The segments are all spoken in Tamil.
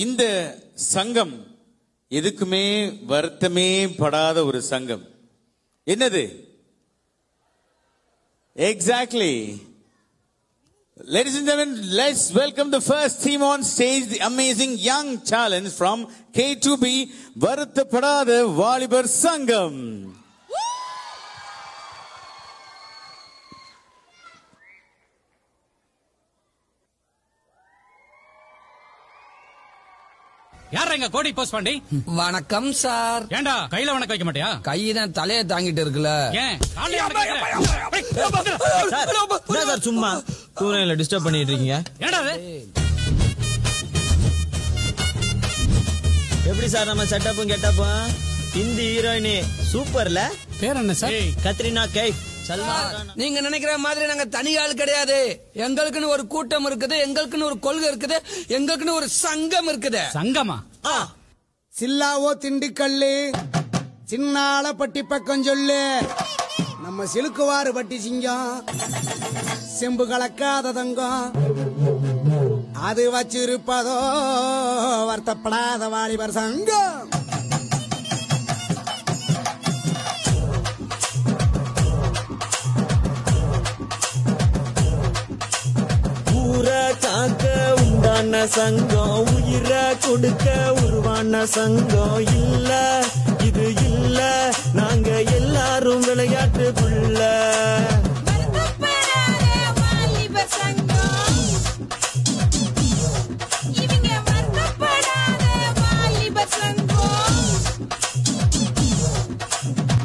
இந்த சங்கம் எதுக்குமே வருத்தமே படாத ஒரு சங்கம். என்னது? Exactly. Ladies and gentlemen, let's welcome the first team on stage, the amazing young talents from K2B, வருத்தப்படாத வாலிபர் சங்கம். யாரங்க கோடி போஸ்ட் பண்ணி? வணக்கம் சார். ஏண்டா கையில வணக்கம் வைக்க மாட்டியா? கைதான் தலைய தாங்கிட்டு இருக்குல்ல. ஏன் சார் சும்மா தூணையில டிஸ்டர்ப் பண்ணிட்டு இருக்கீங்க? ஏண்டா எப்படி சார் நம்ம செட்டப்பும் கெட்டப்பும்? ஹிந்தி ஹீரோயினி சூப்பர்ல. பேர் என்ன சார்? கத்ரினா கைஃப். நீங்க நினைக்கிற மாதிரி நாங்க தனி ஆள் கிடையாது. எங்களுக்குன்னு ஒரு கூட்டம் இருக்குது, எங்களுக்குன்னு ஒரு கொள்கை இருக்குது, எங்களுக்குன்னு ஒரு சங்கம் இருக்குது. சங்கமா? சில்லாவோ திண்டுக்கல்லு, சின்னால பட்டி பக்கம் சொல்லு. நம்ம சிலுக்குவாறு பட்டி சிங்கம், செம்பு கலக்காத தங்கம், அது வச்சிருப்பதோ வருத்தப்படாத வாலிபர் சங்கம். காக்க உண்டான சங்கம், உயிர கொடுக்க உருவான சங்கம். இல்ல இது இல்ல, நாங்க எல்லாரும் விளையாட்டுக்குள்ள.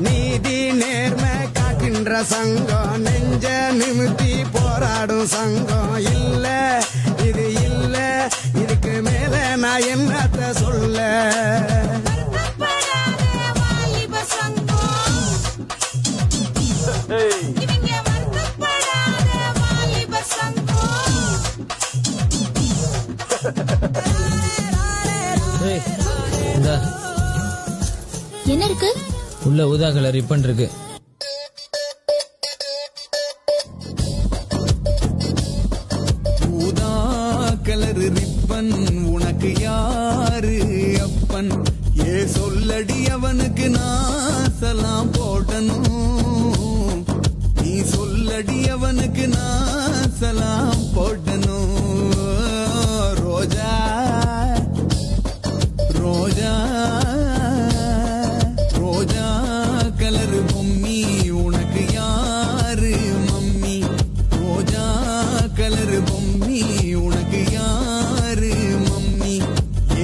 நீதி நேர்மை காக்கின்ற சங்கம், நெஞ்ச நிமித்தி போராடும் சங்கம். இல்ல இது இல்ல, இதுக்கு மேல நான் என்னத்த சொல்ல. என்ன இருக்கு? உள்ள ஊதா கலர் ரிப்பன் இருக்கு. ஊதா கலர் ரிப்பன் உனக்கு யாரு அப்பன்? ஏ சொல்லடி அவனுக்கு நான் சலாம் போடணும். நீ சொல்லடி அவனுக்கு நான் சலாம் போடணும். ரோஜா ரோஜா ரோஜா கலர் பொம்மி உனக்கு யாரு மம்மி? ரோஜா கலர் பொம்மி உனக்கு யாரு மம்மி?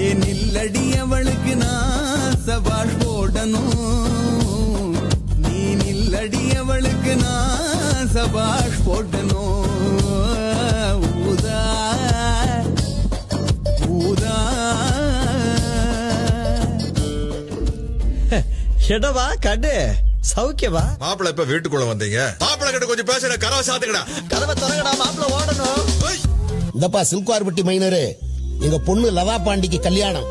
ஏன் இல்லடி அவளுக்கு நான் சபாஷ் போடணும். நீ நில்லடி அவளுக்கு நான் சபாஷ் போடணும். ஊதா ஊதா. எடவா கடு சௌக்கியவா? மாப்பிள்ள இப்ப வீட்டுக்குள்ள வந்தீங்க. மாப்பிள்ள கிட்ட கொஞ்சம் பேசுற, கதவை சாத்துக்கடா. கதவை திறங்கடா, மாப்பிள்ள ஓடணும். இந்தப்பா சில்குவார்பட்டி மைனரு, எங்க பொண்ணு லதா பாண்டிக்கு கல்யாணம்.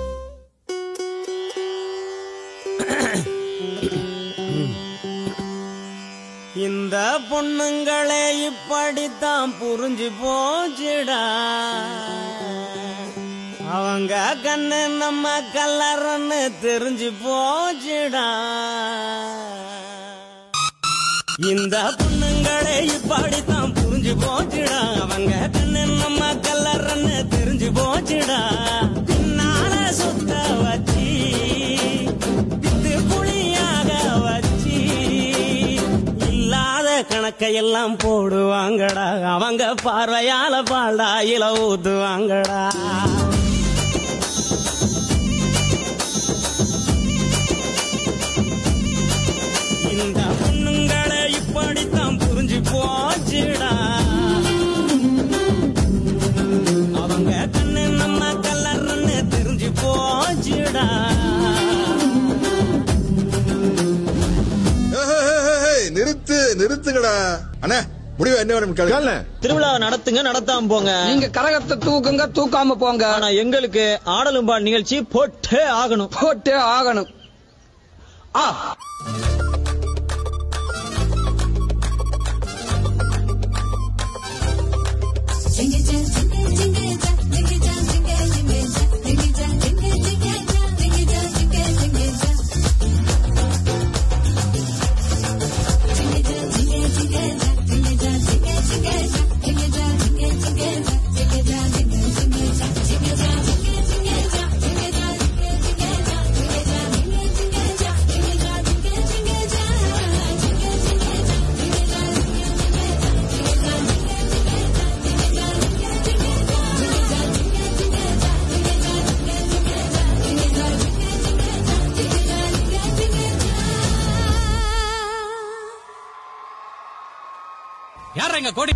இந்த பொண்ணுங்களே இப்படித்தான் புரிஞ்சு போச்சுடா. அவங்க கண்ணு நம்ம கல்லறன்னு தெரிஞ்சு போச்சுடா. இந்த பொண்ணுங்களே இப்படித்தான் புரிஞ்சு போச்சுடா. அவங்க கண்ணு நம்ம கல்லறன்னு தெரிஞ்சு போச்சுடா. பின்னால சுத்த வச்சி வித்து புளியாக வச்சி இல்லாத கணக்கையெல்லாம் போடுவாங்கடா. அவங்க பார்வையால பால்டா இல ஊத்துவாங்கடா. இந்த பொண்ணுங்களை இப்படித்தான் புரிஞ்சு போச்சுடா. அவங்க கண்ணு நம்ம கல்லறன்னு தெரிஞ்சு போச்சுடா. நிறுத்துங்கடா அண்ணா. முடிவு என்ன வேணும் கேளுங்க. திருவிழாவை நடத்துங்க, நடத்தாம போங்க. நீங்க கரகத்தை தூக்குங்க, தூக்காம போங்க. ஆனா எங்களுக்கு ஆடலும் பால் நிகழ்ச்சி போட்டே ஆகணும், போட்டே ஆகணும். Jingle, jingle, jingle, jingle, jingle, jingle, jingle, jingle, jingle, jingle. யார் எங்க கோடி